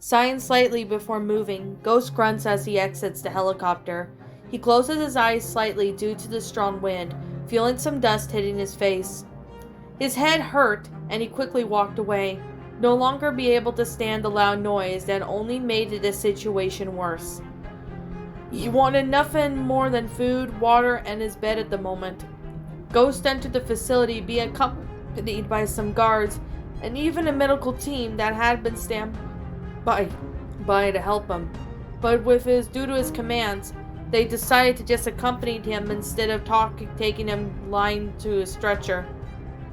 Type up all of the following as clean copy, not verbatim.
Sighing slightly before moving, Ghost grunts as he exits the helicopter. He closes his eyes slightly due to the strong wind, feeling some dust hitting his face. His head hurt, and he quickly walked away, no longer be able to stand the loud noise that only made the situation worse. He wanted nothing more than food, water, and his bed at the moment. Ghost entered the facility being accompanied by some guards and even a medical team that had been standby to help him. But due to his commands, they decided to just accompany him instead of taking him lying to a stretcher.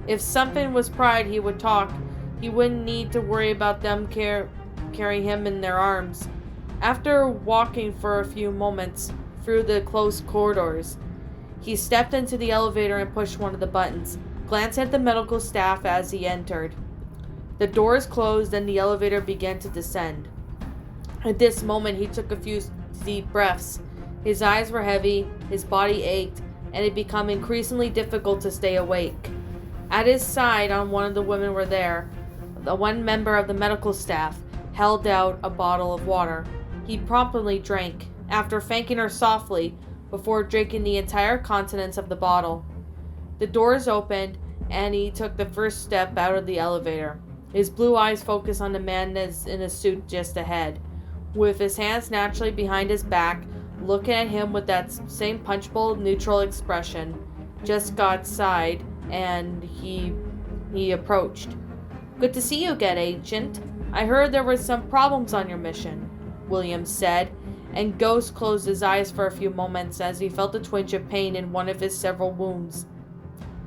If something was pride, he would talk. He wouldn't need to worry about them carrying him in their arms. After walking for a few moments through the closed corridors, he stepped into the elevator and pushed one of the buttons, glancing at the medical staff as he entered. The doors closed and the elevator began to descend. At this moment, he took a few deep breaths. His eyes were heavy, his body ached, and it became increasingly difficult to stay awake. At his side, one of the women were there. The one member of the medical staff held out a bottle of water. He promptly drank, after thanking her softly, before drinking the entire contents of the bottle. The doors opened, and he took the first step out of the elevator. His blue eyes focused on the man in a suit just ahead, with his hands naturally behind his back, looking at him with that same punchable, neutral expression. Just got side, and he approached. "Good to see you again, Agent. I heard there were some problems on your mission," Williams said, and Ghost closed his eyes for a few moments as he felt a twinge of pain in one of his several wounds.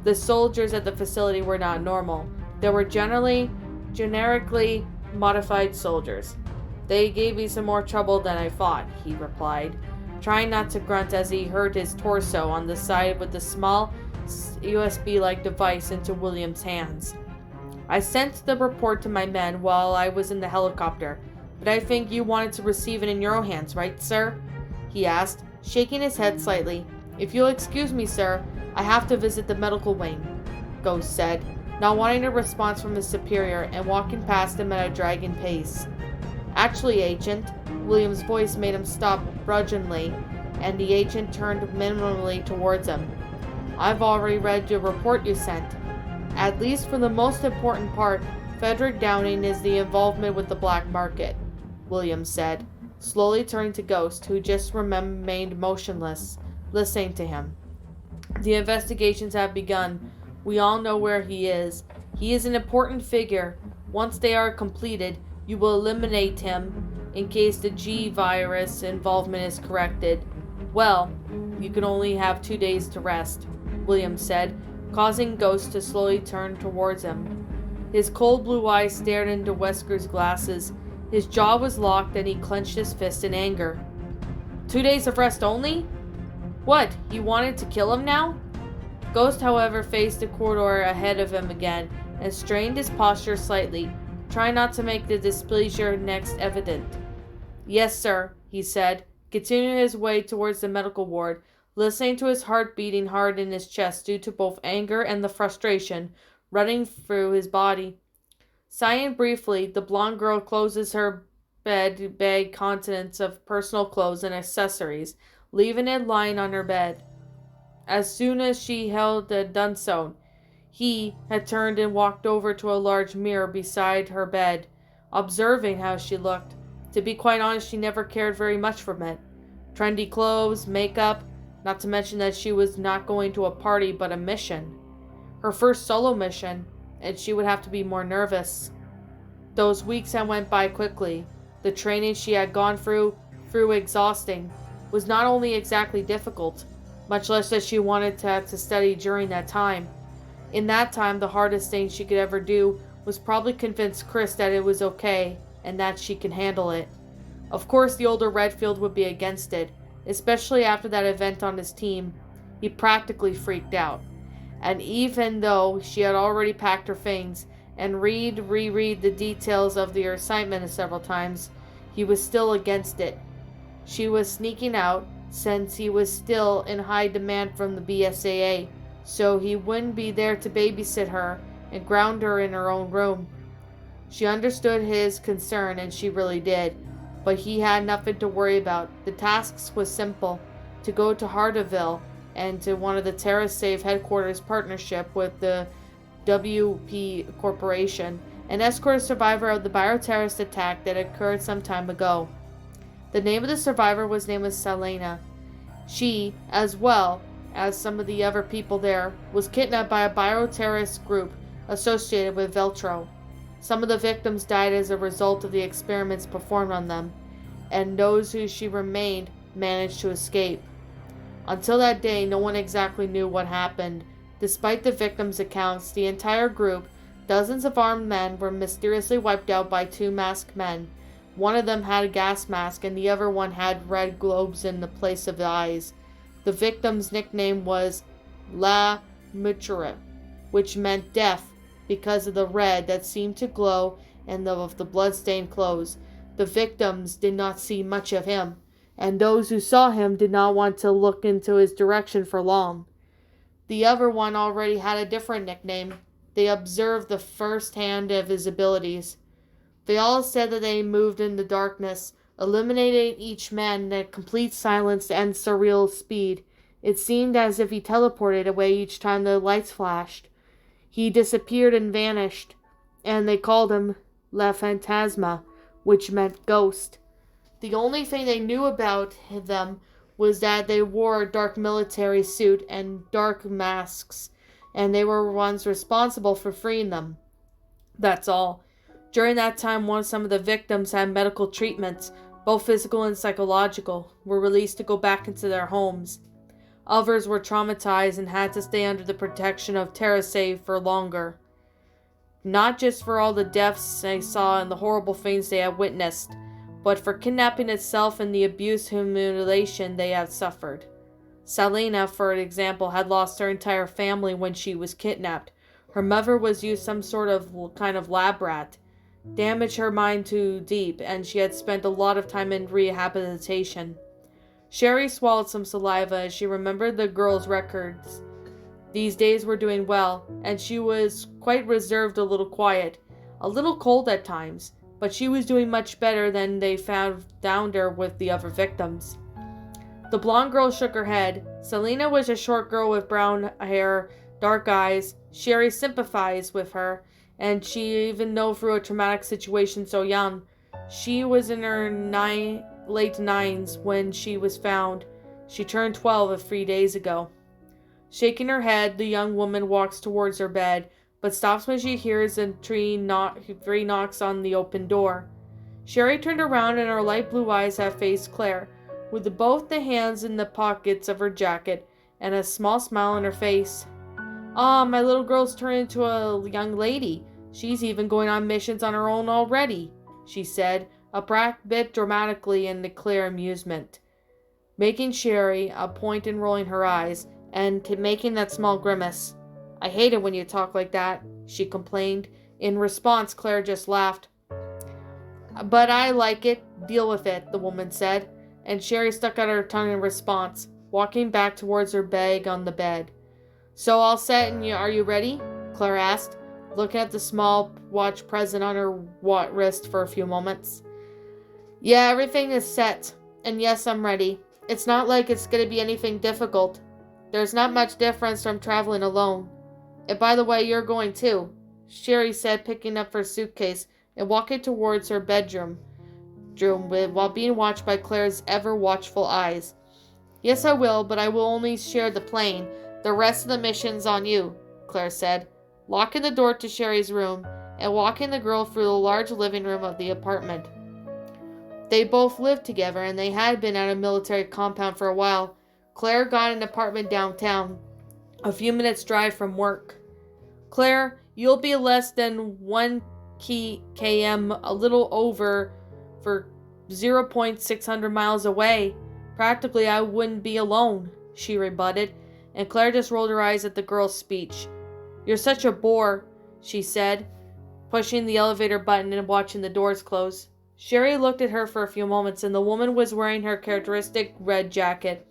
The soldiers at the facility were not normal. They were generically modified soldiers. "They gave me some more trouble than I thought," he replied, trying not to grunt as he hurt his torso on the side with the small USB-like device into Williams' hands. "I sent the report to my men while I was in the helicopter, but I think you wanted to receive it in your own hands, right, sir?" he asked, shaking his head slightly. "If you'll excuse me, sir, I have to visit the medical wing," Ghost said, not wanting a response from his superior and walking past him at a dragging pace. "Actually, Agent," Williams' voice made him stop grudgingly, and the agent turned minimally towards him. "I've already read the report you sent. At least for the most important part, Frederick Downing is the involvement with the black market," Williams said, slowly turning to Ghost, who just remained motionless, listening to him. "The investigations have begun. We all know where he is. He is an important figure. Once they are completed, you will eliminate him in case the G-virus involvement is corrected. Well, you can only have 2 days to rest," Williams said, causing Ghost to slowly turn towards him. His cold blue eyes stared into Wesker's glasses. His jaw was locked and he clenched his fist in anger. 2 days of rest only? What, you wanted to kill him now? Ghost, however, faced the corridor ahead of him again and strained his posture slightly, trying not to make the displeasure next evident. "Yes, sir," he said, continuing his way towards the medical ward, listening to his heart beating hard in his chest due to both anger and the frustration running through his body. Sighing briefly, the blonde girl closes her bag contents of personal clothes and accessories, leaving it lying on her bed. As soon as she had done so, he had turned and walked over to a large mirror beside her bed, observing how she looked. To be quite honest, she never cared very much for men. Trendy clothes, makeup, not to mention that she was not going to a party but a mission. Her first solo mission, and she would have to be more nervous. Those weeks had went by quickly. The training she had gone through exhausting, was not only exactly difficult, much less that she wanted to have to study during that time. In that time, the hardest thing she could ever do was probably convince Chris that it was okay and that she can handle it. Of course, the older Redfield would be against it, especially after that event on his team. He practically freaked out. And even though she had already packed her things and reread the details of the assignment several times, he was still against it. She was sneaking out since he was still in high demand from the BSAA, so he wouldn't be there to babysit her and ground her in her own room. She understood his concern, and she really did, but he had nothing to worry about. The task was simple: to go to Harderville and to one of the TerraSafe headquarters partnership with the WP Corporation and escort a survivor of the bioterrorist attack that occurred some time ago. The name of the survivor was named Selena. She, as well as some of the other people there, was kidnapped by a bioterrorist group associated with Veltro. Some of the victims died as a result of the experiments performed on them, and those who she remained managed to escape. Until that day, no one exactly knew what happened. Despite the victims' accounts, the entire group, dozens of armed men, were mysteriously wiped out by two masked men. One of them had a gas mask, and the other one had red globes in the place of the eyes. The victim's nickname was La Mutura, which meant death, because of the red that seemed to glow and of the blood-stained clothes. The victims did not see much of him, and those who saw him did not want to look into his direction for long. The other one already had a different nickname. They observed the first hand of his abilities. They all said that they moved in the darkness, eliminating each man in complete silence and surreal speed. It seemed as if he teleported away each time the lights flashed. He disappeared and vanished, and they called him La Fantasma, which meant ghost. The only thing they knew about them was that they wore a dark military suit and dark masks, and they were ones responsible for freeing them. That's all. During that time, some of the victims had medical treatments, both physical and psychological, were released to go back into their homes. Others were traumatized and had to stay under the protection of TerraSafe for longer. Not just for all the deaths they saw and the horrible things they had witnessed, but for kidnapping itself and the abuse and humiliation they had suffered. Selena, for example, had lost her entire family when she was kidnapped. Her mother was used some sort of kind of lab rat, damaged her mind too deep, and she had spent a lot of time in rehabilitation. Sherry swallowed some saliva as she remembered the girl's records. These days were doing well, and she was quite reserved, a little quiet, a little cold at times, but she was doing much better than they found her with the other victims. The blonde girl shook her head. Selena was a short girl with brown hair, dark eyes. Sherry sympathized with her, and she, even though through a traumatic situation so young, she was in her late nines when she was found. She turned 12 3 days ago. Shaking her head, the young woman walks towards her bed, but stops when she hears three knocks on the open door. Sherry turned around, and her light blue eyes had faced Claire, with both the hands in the pockets of her jacket and a small smile on her face. "Ah, my little girl's turned into a young lady. She's even going on missions on her own already," she said, a bit dramatically in the clear amusement, making Sherry a point in rolling her eyes and making that small grimace. "I hate it when you talk like that," she complained. In response, Claire just laughed. "But I like it. Deal with it," the woman said, and Sherry stuck out her tongue in response, walking back towards her bag on the bed. "So all set, and are you ready?" Claire asked, looking at the small watch present on her wrist for a few moments. "Yeah, everything is set. And yes, I'm ready. It's not like it's going to be anything difficult. There's not much difference from traveling alone. And by the way, you're going too," Sherry said, picking up her suitcase and walking towards her bedroom while being watched by Claire's ever-watchful eyes. "Yes, I will, but I will only share the plane. The rest of the mission's on you," Claire said, locking the door to Sherry's room and walking the girl through the large living room of the apartment. They both lived together, and they had been at a military compound for a while. Claire got an apartment downtown, a few minutes' drive from work. "Claire, you'll be less than 1 km, a little over, for 0.600 miles away. Practically, I wouldn't be alone," she rebutted, and Claire just rolled her eyes at the girl's speech. "You're such a bore," she said, pushing the elevator button and watching the doors close. Sherry looked at her for a few moments, and the woman was wearing her characteristic red jacket,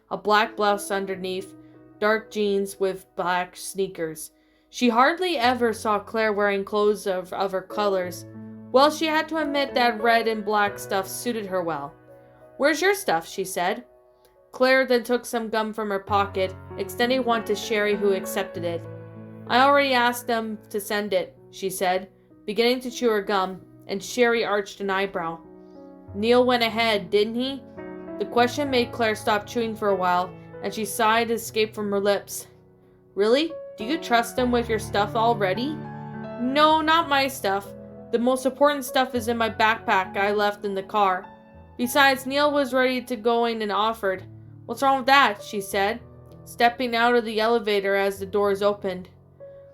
a black blouse underneath, dark jeans with black sneakers. She hardly ever saw Claire wearing clothes of other colors. Well, she had to admit that red and black stuff suited her well. "Where's your stuff?" she said. Claire then took some gum from her pocket, extending one to Sherry, who accepted it. "I already asked them to send it," she said, beginning to chew her gum, and Sherry arched an eyebrow. "Neil went ahead, didn't he?" The question made Claire stop chewing for a while, and she sighed to escape from her lips. "Really? Do you trust him with your stuff already?" "No, not my stuff. The most important stuff is in my backpack I left in the car. Besides, Neil was ready to go in and offered." "What's wrong with that?" she said, stepping out of the elevator as the doors opened.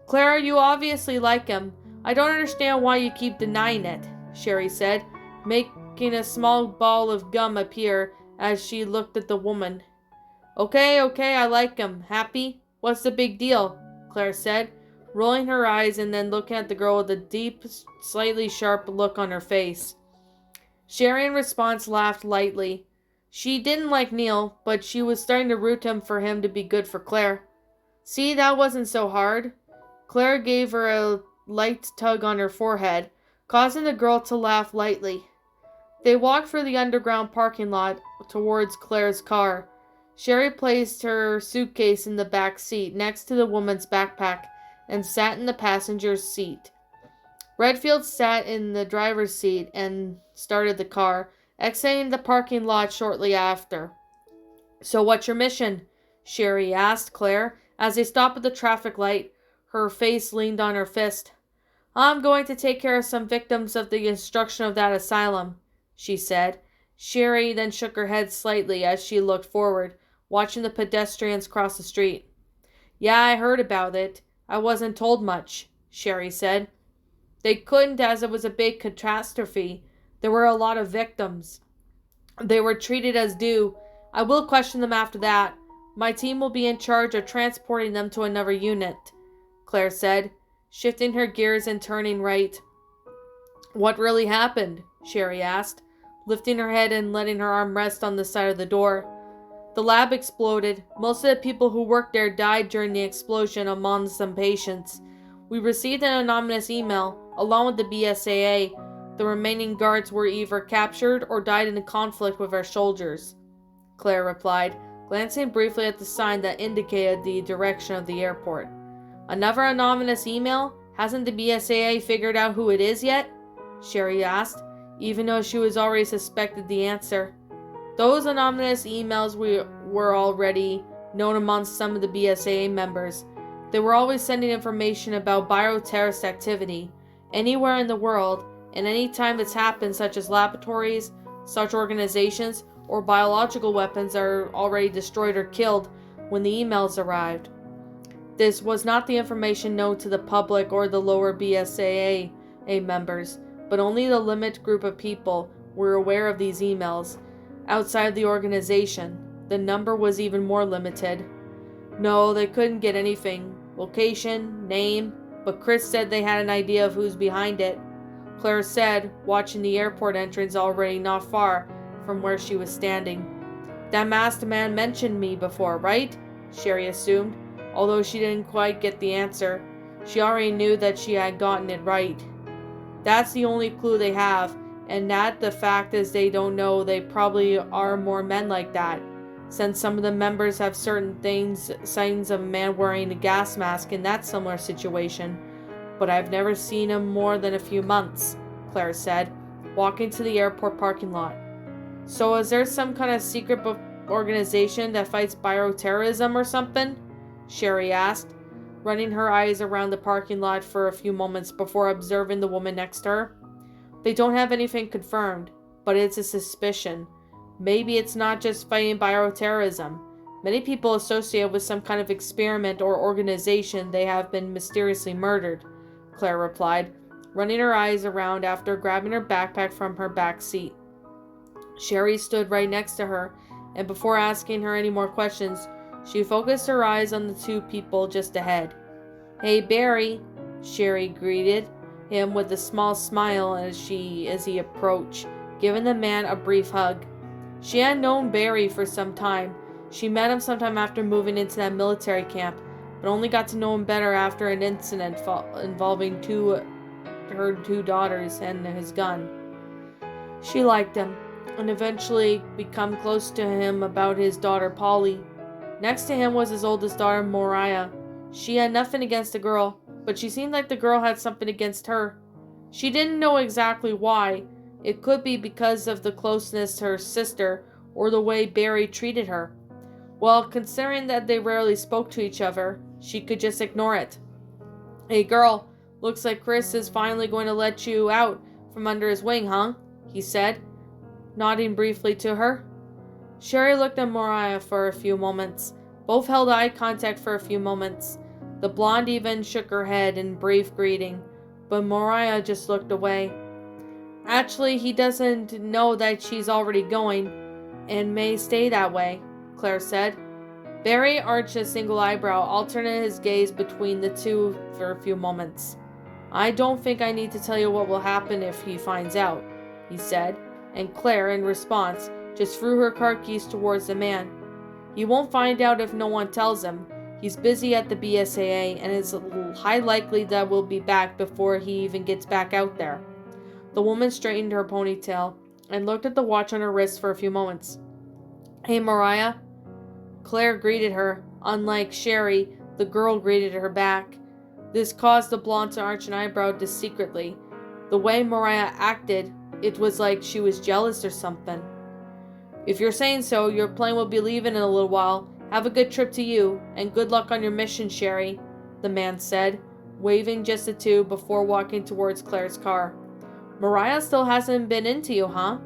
"Claire, you obviously like him. I don't understand why you keep denying it," Sherry said, making a small ball of gum appear as she looked at the woman. Okay, I like him. Happy? What's the big deal?" Claire said, rolling her eyes and then looking at the girl with a deep, slightly sharp look on her face. Sherry in response laughed lightly. She didn't like Neil, but she was starting to root him for him to be good for Claire. "See, that wasn't so hard." Claire gave her a light tug on her forehead, causing the girl to laugh lightly. They walked through the underground parking lot towards Claire's car. Sherry placed her suitcase in the back seat next to the woman's backpack and sat in the passenger's seat. Redfield sat in the driver's seat and started the car, exiting the parking lot shortly after. "So what's your mission?" Sherry asked Claire as they stopped at the traffic light. Her face leaned on her fist. "I'm going to take care of some victims of the destruction of that asylum," she said. Sherry then shook her head slightly as she looked forward, watching the pedestrians cross the street. "Yeah, I heard about it. I wasn't told much," Sherry said. "They couldn't, as it was a big catastrophe. There were a lot of victims. They were treated as due. I will question them after that. My team will be in charge of transporting them to another unit," Claire said, shifting her gears and turning right. "What really happened?" Sherry asked, lifting her head and letting her arm rest on the side of the door. "The lab exploded. Most of the people who worked there died during the explosion, among some patients. We received an anonymous email, along with the BSAA. The remaining guards were either captured or died in a conflict with our soldiers," Claire replied, glancing briefly at the sign that indicated the direction of the airport. "Another anonymous email? Hasn't the BSAA figured out who it is yet?" Sherry asked, even though she was already suspected the answer. Those anonymous emails were already known amongst some of the BSAA members. They were always sending information about bioterrorist activity anywhere in the world, and any time it's happened, such as laboratories, such organizations, or biological weapons are already destroyed or killed when the emails arrived. This was not the information known to the public or the lower BSAA members, but only the limited group of people were aware of these emails. Outside the organization, the number was even more limited. No, they couldn't get anything. Location, name, but Chris said they had an idea of who's behind it. Claire said, watching the airport entrance already not far from where she was standing. "That masked man mentioned me before, right?" Sherry assumed, although she didn't quite get the answer. She already knew that she had gotten it right. "That's the only clue they have, and that the fact is they don't know they probably are more men like that, since some of the members have certain signs of a man wearing a gas mask in that similar situation. But I've never seen him more than a few months," Claire said, walking to the airport parking lot. "So is there some kind of secret organization that fights bioterrorism or something?" Sherry asked, running her eyes around the parking lot for a few moments before observing the woman next to her. "They don't have anything confirmed, but it's a suspicion. Maybe it's not just fighting bioterrorism. Many people associated with some kind of experiment or organization they have been mysteriously murdered," Claire replied, running her eyes around after grabbing her backpack from her back seat. Sherry stood right next to her, and before asking her any more questions, she focused her eyes on the two people just ahead. "Hey, Barry," Sherry greeted him with a small smile as he approached, giving the man a brief hug. She had known Barry for some time. She met him sometime after moving into that military camp, but only got to know him better after an incident involving her two daughters and his gun. She liked him, and eventually become close to him about his daughter Polly. Next to him was his oldest daughter Moriah. She had nothing against the girl, but she seemed like the girl had something against her. She didn't know exactly why. It could be because of the closeness to her sister, or the way Barry treated her. Well, considering that they rarely spoke to each other, she could just ignore it. "Hey girl, looks like Chris is finally going to let you out from under his wing, huh?" he said, nodding briefly to her. Sherry looked at Moriah for a few moments. Both held eye contact for a few moments. The blonde even shook her head in brief greeting, but Moriah just looked away. "Actually, he doesn't know that she's already going, and may stay that way," Claire said. Barry arched a single eyebrow, alternating his gaze between the two for a few moments. "I don't think I need to tell you what will happen if he finds out," he said, and Claire, in response, just threw her car keys towards the man. "He won't find out if no one tells him. He's busy at the BSAA, and it's high likely that we'll be back before he even gets back out there." The woman straightened her ponytail and looked at the watch on her wrist for a few moments. "Hey, Moriah." Claire greeted her. Unlike Sherry, the girl greeted her back. This caused the blonde to arch an eyebrow discreetly. The way Moriah acted, it was like she was jealous or something. "If you're saying so, your plane will be leaving in a little while. Have a good trip to you, and good luck on your mission, Sherry," the man said, waving just the two before walking towards Claire's car. "Moriah still hasn't been into you, huh?"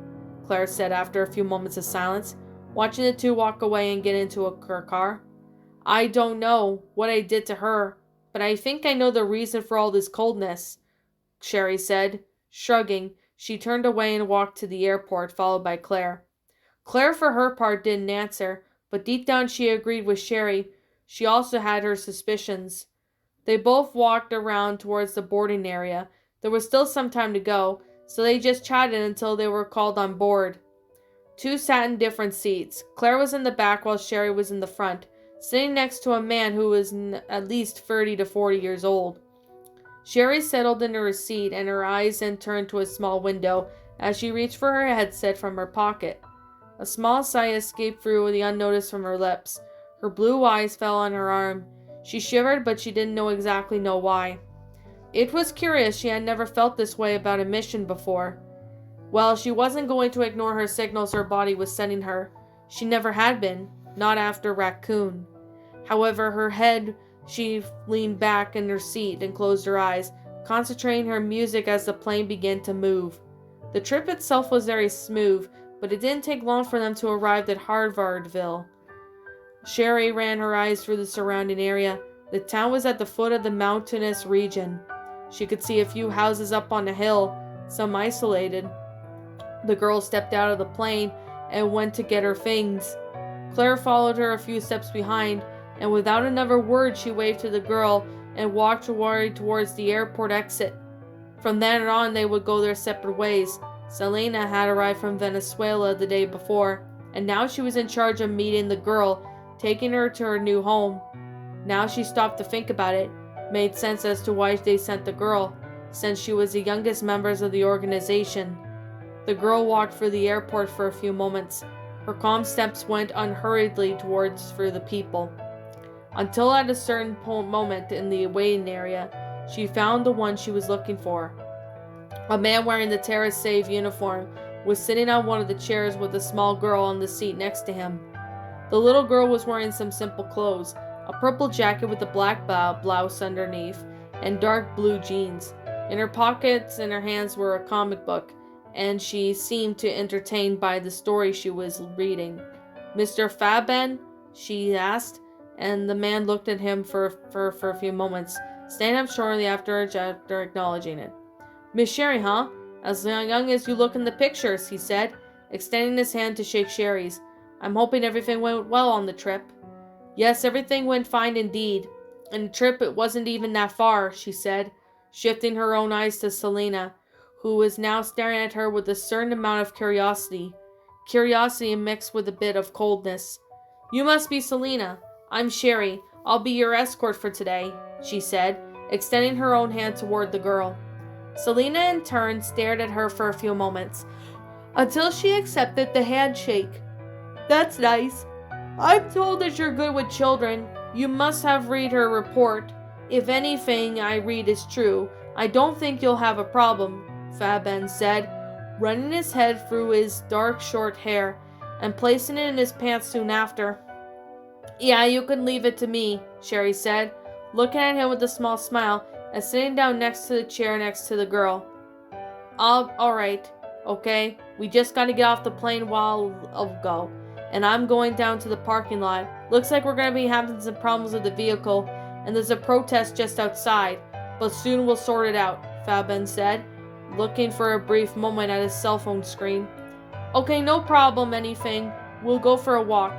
Claire said after a few moments of silence, watching the two walk away and get into her car. "I don't know what I did to her, but I think I know the reason for all this coldness," Sherry said. Shrugging, she turned away and walked to the airport, followed by Claire. Claire, for her part, didn't answer, but deep down she agreed with Sherry. She also had her suspicions. They both walked around towards the boarding area. There was still some time to go, so they just chatted until they were called on board. Two sat in different seats. Claire was in the back while Sherry was in the front, sitting next to a man who was at least 30 to 40 years old. Sherry settled into her seat, and her eyes then turned to a small window as she reached for her headset from her pocket. A small sigh escaped through the unnoticed from her lips. Her blue eyes fell on her arm. She shivered, but she didn't exactly know why. It was curious, she had never felt this way about a mission before. Well, she wasn't going to ignore her signals her body was sending her. She never had been, not after Raccoon. However, her head, she leaned back in her seat and closed her eyes, concentrating her music as the plane began to move. The trip itself was very smooth, but it didn't take long for them to arrive at Harvardville. Sherry ran her eyes through the surrounding area. The town was at the foot of the mountainous region. She could see a few houses up on a hill, some isolated. The girl stepped out of the plane and went to get her things. Claire followed her a few steps behind, and without another word she waved to the girl and walked towards the airport exit. From then on they would go their separate ways. Selena had arrived from Venezuela the day before, and now she was in charge of meeting the girl, taking her to her new home. Now she stopped to think about it. Made sense as to why they sent the girl, since she was the youngest member of the organization. The girl walked through the airport for a few moments. Her calm steps went unhurriedly through the people, until at a certain moment in the waiting area, she found the one she was looking for. A man wearing the Terra Save uniform was sitting on one of the chairs with a small girl on the seat next to him. The little girl was wearing some simple clothes, a purple jacket with a black blouse underneath, and dark blue jeans. In her pockets and her hands were a comic book, and she seemed to entertained by the story she was reading. "Mr. Faben?" she asked, and the man looked at him for a few moments, standing up shortly after acknowledging it. "Miss Sherry, huh? As young as you look in the pictures," he said, extending his hand to shake Sherry's. "I'm hoping everything went well on the trip." "Yes, everything went fine indeed. And the trip, it wasn't even that far," she said, shifting her own eyes to Selena, who was now staring at her with a certain amount of curiosity mixed with a bit of coldness. "You must be Selena. I'm Sherry. I'll be your escort for today, she said, extending her own hand toward the girl. Selena in turn stared at her for a few moments, until she accepted the handshake. That's nice. I'm told that you're good with children. You must have read her report. If anything I read is true, I don't think you'll have a problem, Faben said, running his head through his dark short hair and placing it in his pants soon after. Yeah, you can leave it to me, Sherry said, looking at him with a small smile and sitting down next to the chair next to the girl. Alright, okay, we just gotta get off the plane while I'll go. And I'm going down to the parking lot. Looks like we're gonna be having some problems with the vehicle, and there's a protest just outside, but soon we'll sort it out, Faben said, looking for a brief moment at his cell phone screen. Okay, no problem, anything. We'll go for a walk.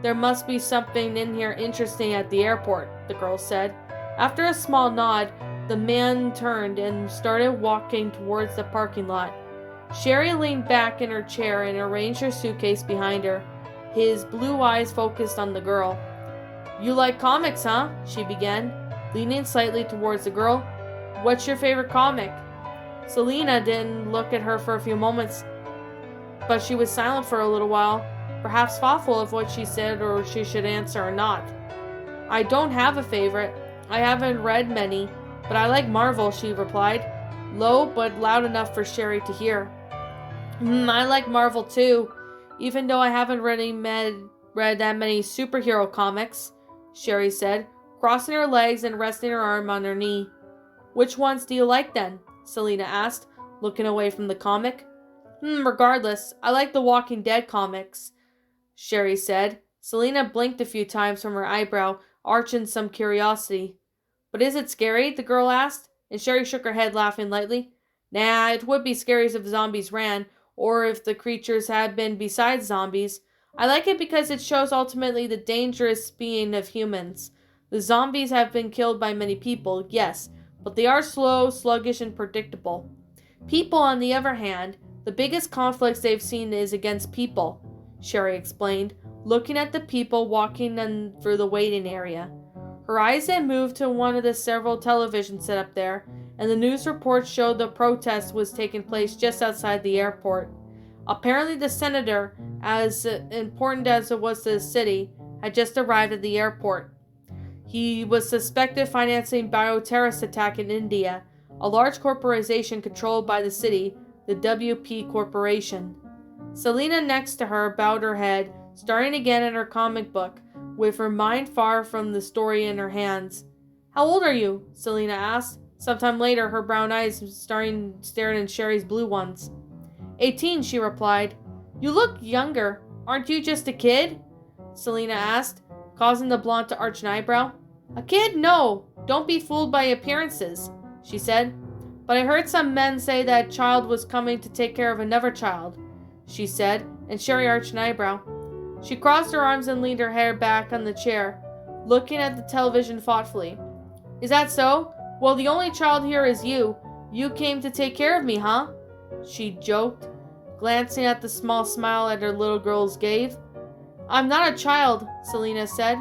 There must be something in here interesting at the airport, the girl said. After a small nod, the man turned and started walking towards the parking lot. Sherry leaned back in her chair and arranged her suitcase behind her, his blue eyes focused on the girl. You like comics, huh? She began, leaning slightly towards the girl. What's your favorite comic? Selena didn't look at her for a few moments, but she was silent for a little while, perhaps thoughtful of what she said or she should answer or not. I don't have a favorite. I haven't read many, but I like Marvel, she replied, low but loud enough for Sherry to hear. I like Marvel too, even though I haven't really read that many superhero comics, Sherry said, crossing her legs and resting her arm on her knee. Which ones do you like then? Selena asked, looking away from the comic. Regardless, I like the Walking Dead comics, Sherry said. Selena blinked a few times from her eyebrow, arching some curiosity. But is it scary? The girl asked, and Sherry shook her head, laughing lightly. Nah, it would be scary if zombies ran, or if the creatures had been besides zombies. I like it because it shows ultimately the dangerous being of humans. The zombies have been killed by many people, yes, but they are slow, sluggish, and predictable. People, on the other hand, the biggest conflicts they've seen is against people, Sherry explained, looking at the people walking through the waiting area. Her eyes then moved to one of the several televisions set up there, and the news reports showed the protest was taking place just outside the airport. Apparently the senator, as important as it was to the city, had just arrived at the airport. He was suspected of financing bioterrorist attack in India, a large corporation controlled by the city, the WP Corporation. Selena next to her bowed her head, staring again at her comic book, with her mind far from the story in her hands. How old are you? Selena asked. Sometime later, her brown eyes staring in Sherry's blue ones. 18, she replied. You look younger. Aren't you just a kid? Selena asked, causing the blonde to arch an eyebrow. A kid? No. Don't be fooled by appearances, she said. But I heard some men say that child was coming to take care of another child, she said, and Sherry arched an eyebrow. She crossed her arms and leaned her hair back on the chair, looking at the television thoughtfully. Is that so? Well, the only child here is you. You came to take care of me, huh? She joked, glancing at the small smile that her little girls gave. I'm not a child, Selena said.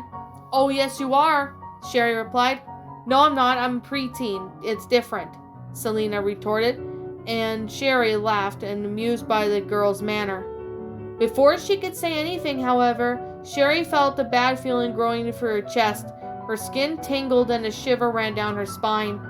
Oh, yes, you are, Sherry replied. No, I'm not. I'm a preteen. It's different, Selena retorted, and Sherry laughed, and amused by the girl's manner. Before she could say anything, however, Sherry felt a bad feeling growing through her chest. Her skin tingled and a shiver ran down her spine.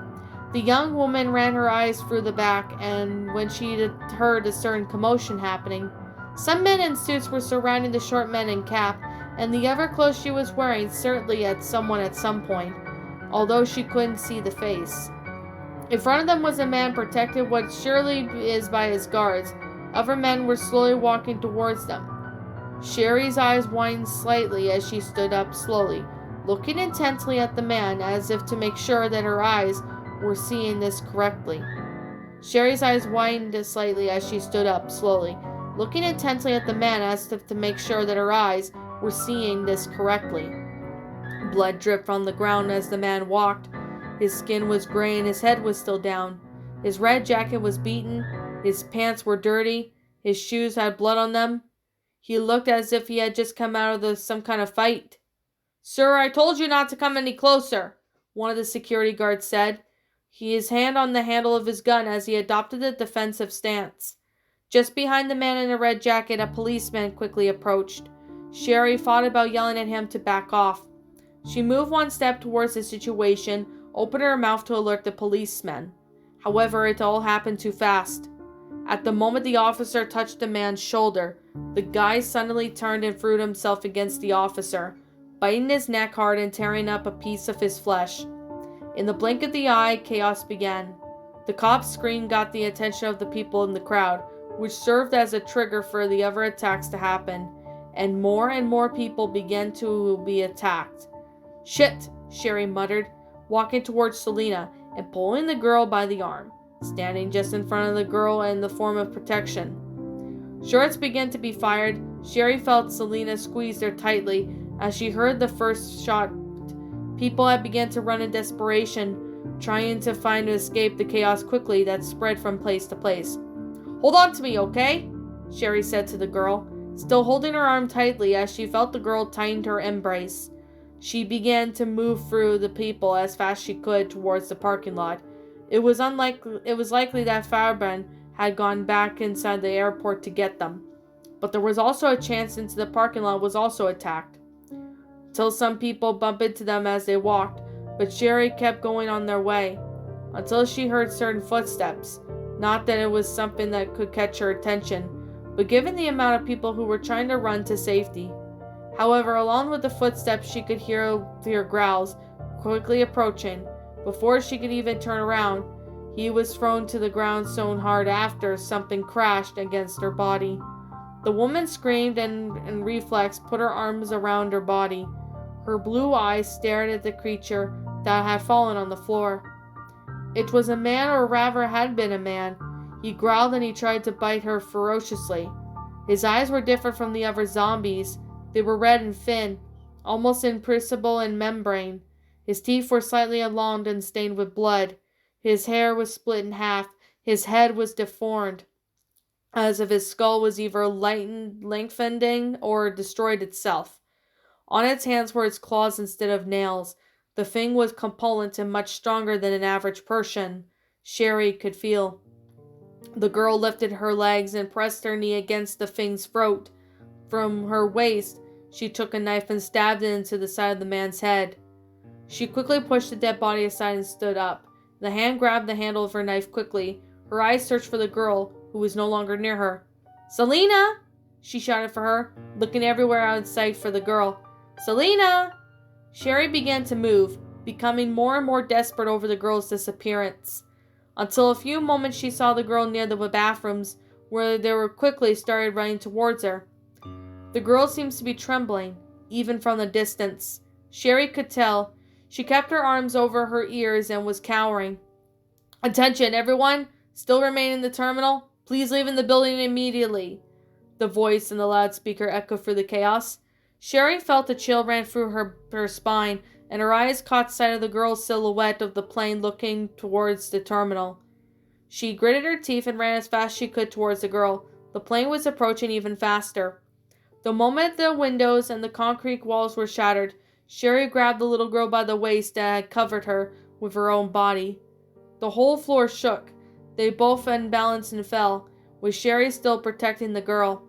The young woman ran her eyes through the back, and when she heard a certain commotion happening, some men in suits were surrounding the short man in cap, and the other clothes she was wearing certainly at someone at some point, although she couldn't see the face. In front of them was a man protected what surely is by his guards. Other men were slowly walking towards them. Sherry's eyes widened slightly as she stood up slowly, looking intently at the man as if to make sure that her eyes were seeing this correctly. Sherry's eyes widened slightly as she stood up slowly, looking intently at the man as if to make sure that her eyes were seeing this correctly. Blood dripped on the ground as the man walked. His skin was gray and his head was still down. His red jacket was beaten. His pants were dirty. His shoes had blood on them. He looked as if he had just come out of some kind of fight. Sir, I told you not to come any closer, one of the security guards said, his hand on the handle of his gun as he adopted a defensive stance. Just behind the man in the red jacket, a policeman quickly approached. Sherry fought about yelling at him to back off. She moved one step towards the situation, opened her mouth to alert the policeman. However, it all happened too fast. At the moment the officer touched the man's shoulder, the guy suddenly turned and threw himself against the officer, biting his neck hard and tearing up a piece of his flesh. In the blink of the eye, chaos began. The cop's scream got the attention of the people in the crowd, which served as a trigger for the other attacks to happen, and more people began to be attacked. Shit, Sherry muttered, walking towards Selena and pulling the girl by the arm, standing just in front of the girl in the form of protection. Shots began to be fired. Sherry felt Selena squeeze her tightly as she heard the first shot. People had begun to run in desperation, trying to find to escape the chaos quickly that spread from place to place. Hold on to me, okay? Sherry said to the girl, still holding her arm tightly as she felt the girl tighten her embrace. She began to move through the people as fast as she could towards the parking lot. It was likely that Fairbairn had gone back inside the airport to get them. But there was also a chance into the parking lot was also attacked. Till some people bumped into them as they walked, but Sherry kept going on their way, until she heard certain footsteps. Not that it was something that could catch her attention, but given the amount of people who were trying to run to safety. However, along with the footsteps, she could hear growls quickly approaching. Before she could even turn around, he was thrown to the ground so hard after something crashed against her body. The woman screamed and in reflex put her arms around her body. Her blue eyes stared at the creature that had fallen on the floor. It was a man, or rather had been a man. He growled and he tried to bite her ferociously. His eyes were different from the other zombies. They were red and thin, almost imperceptible in membrane. His teeth were slightly elonged and stained with blood. His hair was split in half. His head was deformed, as if his skull was either lengthening or destroyed itself. On its hands were its claws instead of nails. The thing was corpulent and much stronger than an average person. Sherry could feel. The girl lifted her legs and pressed her knee against the thing's throat. From her waist, she took a knife and stabbed it into the side of the man's head. She quickly pushed the dead body aside and stood up. The hand grabbed the handle of her knife quickly. Her eyes searched for the girl, who was no longer near her. Selena! She shouted for her, looking everywhere out of sight for the girl. Selena! Sherry began to move, becoming more and more desperate over the girl's disappearance. Until a few moments she saw the girl near the bathrooms, where they were quickly started running towards her. The girl seems to be trembling, even from the distance. Sherry could tell. She kept her arms over her ears and was cowering. Attention, everyone! Still remain in the terminal? Please leave in the building immediately. The voice in the loudspeaker echoed through the chaos. Sherry felt a chill ran through her spine, and her eyes caught sight of the girl's silhouette of the plane looking towards the terminal. She gritted her teeth and ran as fast as she could towards the girl. The plane was approaching even faster. The moment the windows and the concrete walls were shattered, Sherry grabbed the little girl by the waist that had covered her with her own body. The whole floor shook. They both unbalanced and fell, with Sherry still protecting the girl.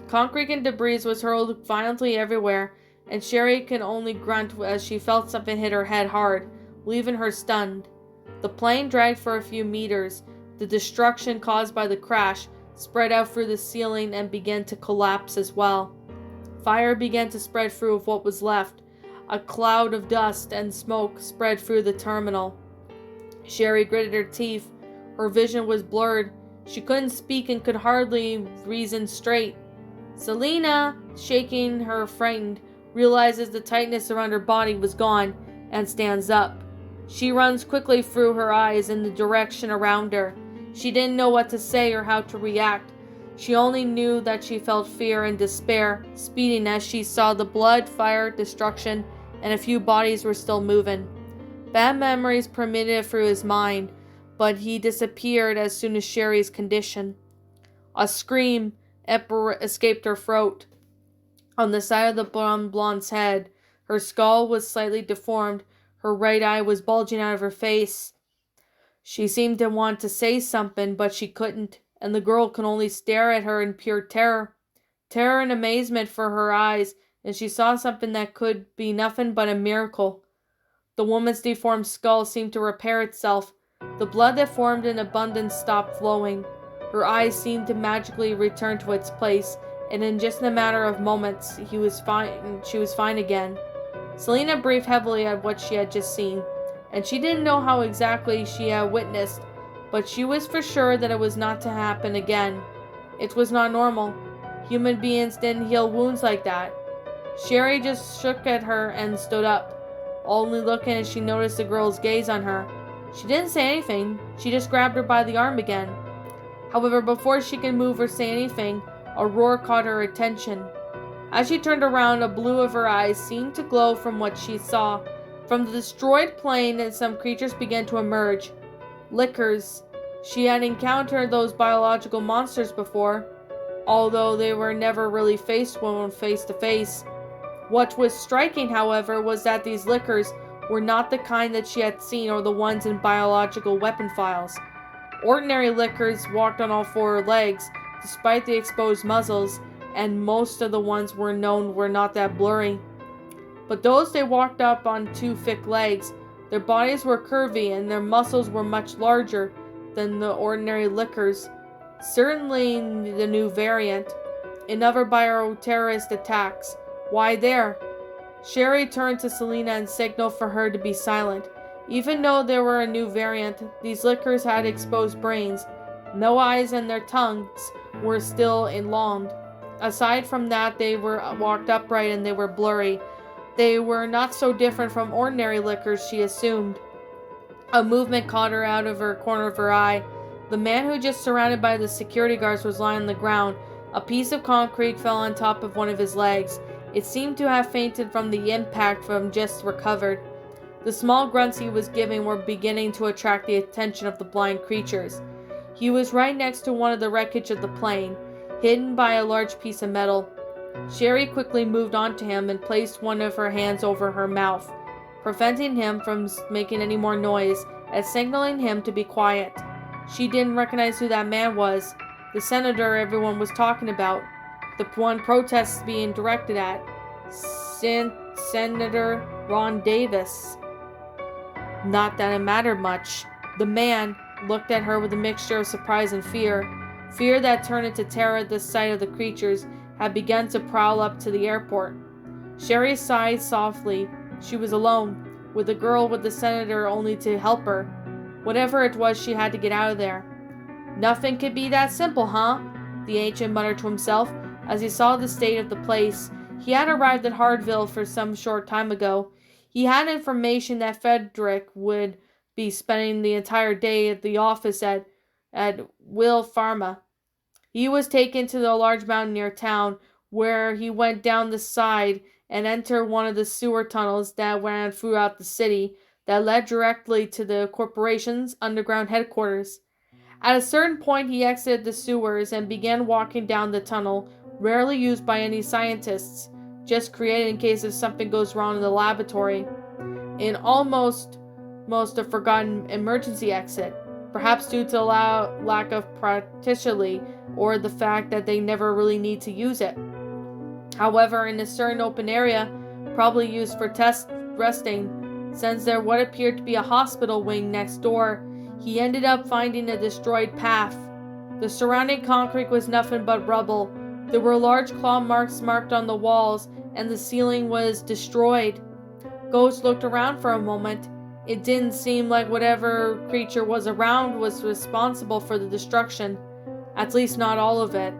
Concrete and debris was hurled violently everywhere, and Sherry could only grunt as she felt something hit her head hard, leaving her stunned. The plane dragged for a few meters. The destruction caused by the crash spread out through the ceiling and began to collapse as well. Fire began to spread through of what was left. A cloud of dust and smoke spread through the terminal. Sherry gritted her teeth. Her vision was blurred. She couldn't speak and could hardly reason straight. Selena, shaking her frightened, realizes the tightness around her body was gone and stands up. She runs quickly through her eyes in the direction around her. She didn't know what to say or how to react. She only knew that she felt fear and despair speeding as she saw the blood, fire, destruction, and a few bodies were still moving. Bad memories permeated through his mind, but he disappeared as soon as Sherry's condition. A scream escaped her throat. On the side of the blonde's head, Her skull was slightly deformed. Her right eye was bulging out of her face. She seemed to want to say something, but she couldn't, and the girl could only stare at her in pure terror. Terror and amazement for her eyes, and she saw something that could be nothing but a miracle. The woman's deformed skull seemed to repair itself. The blood that formed in abundance stopped flowing. Her eyes seemed to magically return to its place, and in just a matter of moments, she was fine again. Selena breathed heavily at what she had just seen, and she didn't know how exactly she had witnessed, but she was for sure that it was not to happen again. It was not normal. Human beings didn't heal wounds like that. Sherry just shook at her and stood up, only looking as she noticed the girl's gaze on her. She didn't say anything, she just grabbed her by the arm again. However, before she could move or say anything, a roar caught her attention. As she turned around, the blue of her eyes seemed to glow from what she saw. From the destroyed plane, and some creatures began to emerge. Lickers. She had encountered those biological monsters before, although they were never really faced one face to face. What was striking, however, was that these lickers were not the kind that she had seen or the ones in biological weapon files. Ordinary lickers walked on all four legs, despite the exposed muzzles, and most of the ones were not that blurry. But those they walked up on two thick legs. Their bodies were curvy and their muscles were much larger than the ordinary lickers. Certainly the new variant. Another bioterrorist attacks. Why there? Sherry turned to Selena and signaled for her to be silent. Even though they were a new variant, these lickers had exposed brains. No eyes, and their tongues were still elonged. Aside from that, they were walked upright and they were blurry. They were not so different from ordinary lickers, she assumed. A movement caught her out of her corner of her eye. The man who just surrounded by the security guards was lying on the ground. A piece of concrete fell on top of one of his legs. It seemed to have fainted from the impact from just recovered. The small grunts he was giving were beginning to attract the attention of the blind creatures. He was right next to one of the wreckage of the plane, hidden by a large piece of metal. Sherry quickly moved on to him and placed one of her hands over her mouth, preventing him from making any more noise and signaling him to be quiet. She didn't recognize who that man was, the senator everyone was talking about, the one protests being directed at. Senator Ron Davis. Not that it mattered much. The man looked at her with a mixture of surprise and fear. Fear that turned into terror at the sight of the creatures had begun to prowl up to the airport. Sherry sighed softly. She was alone, with the girl with the senator only to help her. Whatever it was, she had to get out of there. Nothing could be that simple, huh? The ancient muttered to himself as he saw the state of the place. He had arrived at Hardville for some short time ago. He had information that Frederick would be spending the entire day at the office at Will Pharma. He was taken to the large mountain near town, where he went down the side and entered one of the sewer tunnels that ran throughout the city that led directly to the corporation's underground headquarters. At a certain point, he exited the sewers and began walking down the tunnel, rarely used by any scientists, just created in case if something goes wrong in the laboratory. In almost a forgotten emergency exit, perhaps due to lack of practicality or the fact that they never really need to use it. However, in a certain open area, probably used for test resting, since there what appeared to be a hospital wing next door, he ended up finding a destroyed path. The surrounding concrete was nothing but rubble. There were large claw marks marked on the walls, and the ceiling was destroyed. Ghost looked around for a moment. It didn't seem like whatever creature was around was responsible for the destruction. At least not all of it.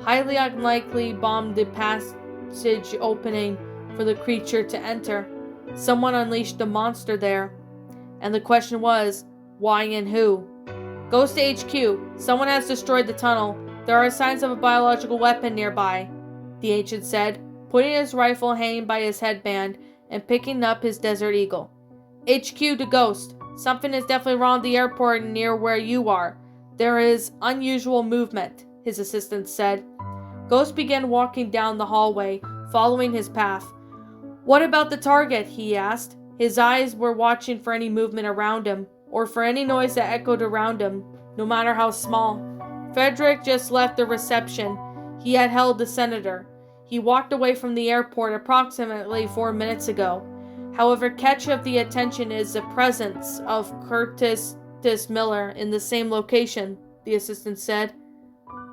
Highly unlikely bombed the passage opening for the creature to enter. Someone unleashed the monster there. And the question was, why and who? Ghost to HQ. Someone has destroyed the tunnel. There are signs of a biological weapon nearby, the ancient said, putting his rifle hanging by his headband and picking up his Desert Eagle. HQ to Ghost. Something is definitely wrong at the airport near where you are. There is unusual movement, his assistant said. Ghost began walking down the hallway, following his path. "What about the target?" he asked. His eyes were watching for any movement around him, or for any noise that echoed around him, no matter how small. Frederick just left the reception. He had held the senator. He walked away from the airport approximately 4 minutes ago. However, catch of the attention is the presence of Curtis Miller in the same location, the assistant said.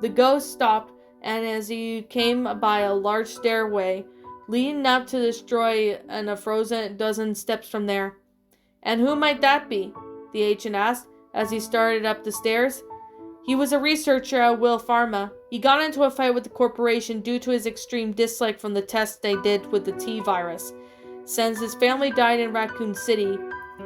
The ghost stopped, and as he came by a large stairway, leading up to destroy and a frozen dozen steps from there. "And who might that be?" the agent asked as he started up the stairs. "He was a researcher at Will Pharma. He got into a fight with the corporation due to his extreme dislike from the tests they did with the T virus. Since his family died in Raccoon City.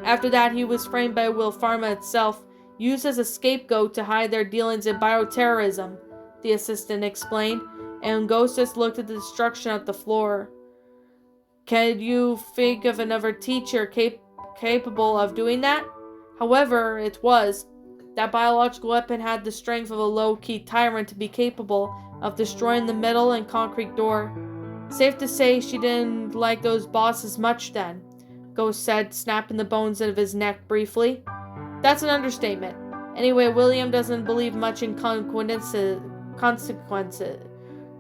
After that, he was framed by Will Pharma itself, used as a scapegoat to hide their dealings in bioterrorism," the assistant explained, and Ghost just looked at the destruction at the floor. "Can you think of another teacher capable of doing that?" However, it was. That biological weapon had the strength of a low-key tyrant to be capable of destroying the metal and concrete door. "Safe to say she didn't like those bosses much then," Ghost said, snapping the bones out of his neck briefly. "That's an understatement. Anyway, William doesn't believe much in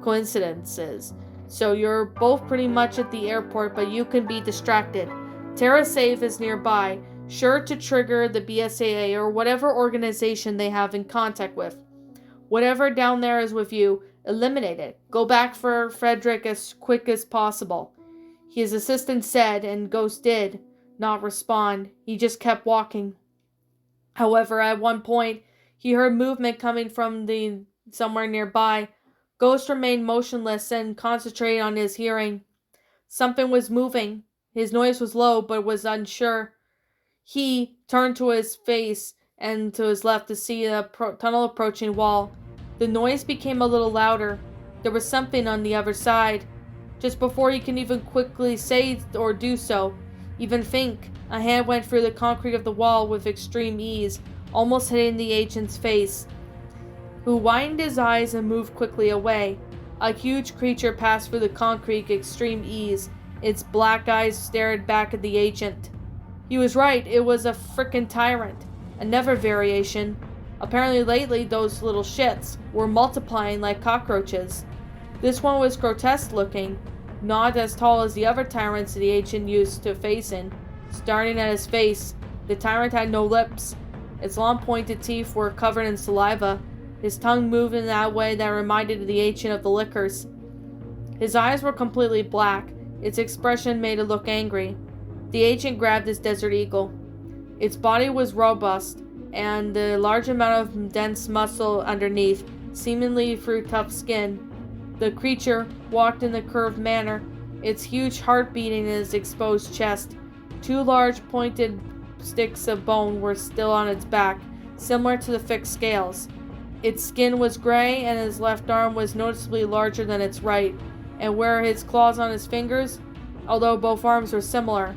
coincidences. So you're both pretty much at the airport, but you can be distracted. TerraSafe is nearby, sure to trigger the BSAA or whatever organization they have in contact with. Whatever down there is with you, eliminate it. Go back for Frederick as quick as possible." His assistant said, and Ghost did not respond. He just kept walking. However, at one point, he heard movement coming from somewhere nearby. Ghost remained motionless and concentrated on his hearing. Something was moving. His noise was low, but was unsure. He turned to his face and to his left to see a tunnel approaching wall. The noise became a little louder. There was something on the other side. Just before he can even quickly say or do so, even think, a hand went through the concrete of the wall with extreme ease, almost hitting the agent's face, who widened his eyes and moved quickly away. A huge creature passed through the concrete with extreme ease. Its black eyes stared back at the agent. He was right, it was a frickin' tyrant. Another variation. Apparently lately those little shits were multiplying like cockroaches. This one was grotesque looking, not as tall as the other tyrants the agent used to facing. Starting at his face, the tyrant had no lips. Its long pointed teeth were covered in saliva. His tongue moved in that way that reminded the agent of the lickers. His eyes were completely black. Its expression made it look angry. The agent grabbed his Desert Eagle. Its body was robust, and the large amount of dense muscle underneath, seemingly through tough skin. The creature walked in a curved manner, its huge heart beating in its exposed chest. Two large pointed sticks of bone were still on its back, similar to the fixed scales. Its skin was gray, and his left arm was noticeably larger than its right, and where his claws on his fingers, although both arms were similar.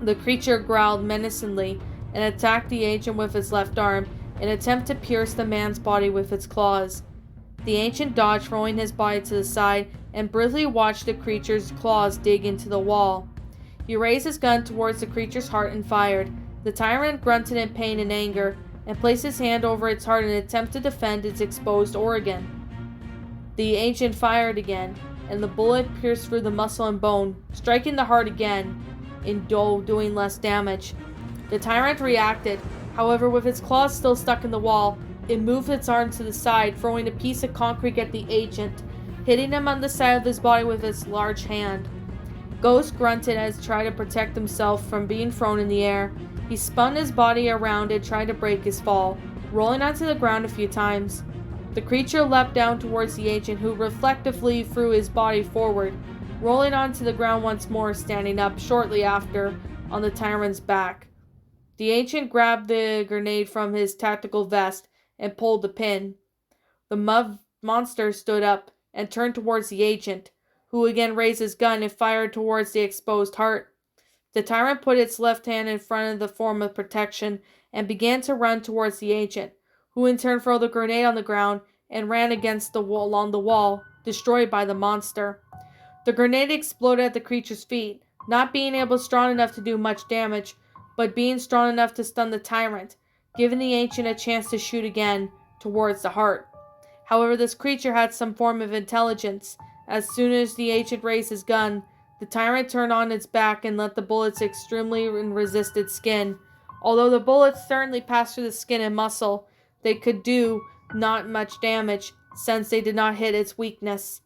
The creature growled menacingly and attacked the agent with its left arm in an attempt to pierce the man's body with its claws. The ancient dodged, throwing his body to the side, and briefly watched the creature's claws dig into the wall. He raised his gun towards the creature's heart and fired. The tyrant grunted in pain and anger, and placed his hand over its heart in an attempt to defend its exposed organ. The ancient fired again, and the bullet pierced through the muscle and bone, striking the heart again, doing less damage. The tyrant reacted. However, with its claws still stuck in the wall, it moved its arm to the side, throwing a piece of concrete at the agent, hitting him on the side of his body with its large hand. Ghost grunted as he tried to protect himself from being thrown in the air. He spun his body around and tried to break his fall, rolling onto the ground a few times. The creature leapt down towards the agent, who reflectively threw his body forward, rolling onto the ground once more, standing up shortly after on the tyrant's back. The ancient grabbed the grenade from his tactical vest and pulled the pin. The monster stood up and turned towards the agent, who again raised his gun and fired towards the exposed heart. The tyrant put its left hand in front of the form of protection and began to run towards the agent, who in turn threw the grenade on the ground and ran against the wall along the wall, destroyed by the monster. The grenade exploded at the creature's feet, not being able strong enough to do much damage, but being strong enough to stun the tyrant, giving the ancient a chance to shoot again towards the heart. However, this creature had some form of intelligence. As soon as the ancient raised his gun, the tyrant turned on its back and let the bullets extremely resist its skin. Although the bullets certainly passed through the skin and muscle, they could do not much damage, since they did not hit its weakness.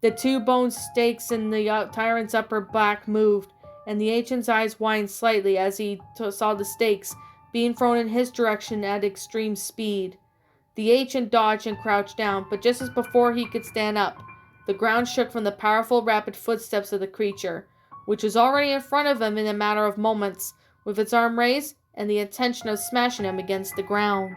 The two bone stakes in the tyrant's upper back moved, and the ancient's eyes widened slightly as he saw the stakes being thrown in his direction at extreme speed. The ancient dodged and crouched down, but just as before he could stand up, the ground shook from the powerful, rapid footsteps of the creature, which was already in front of him in a matter of moments, with its arm raised and the intention of smashing him against the ground.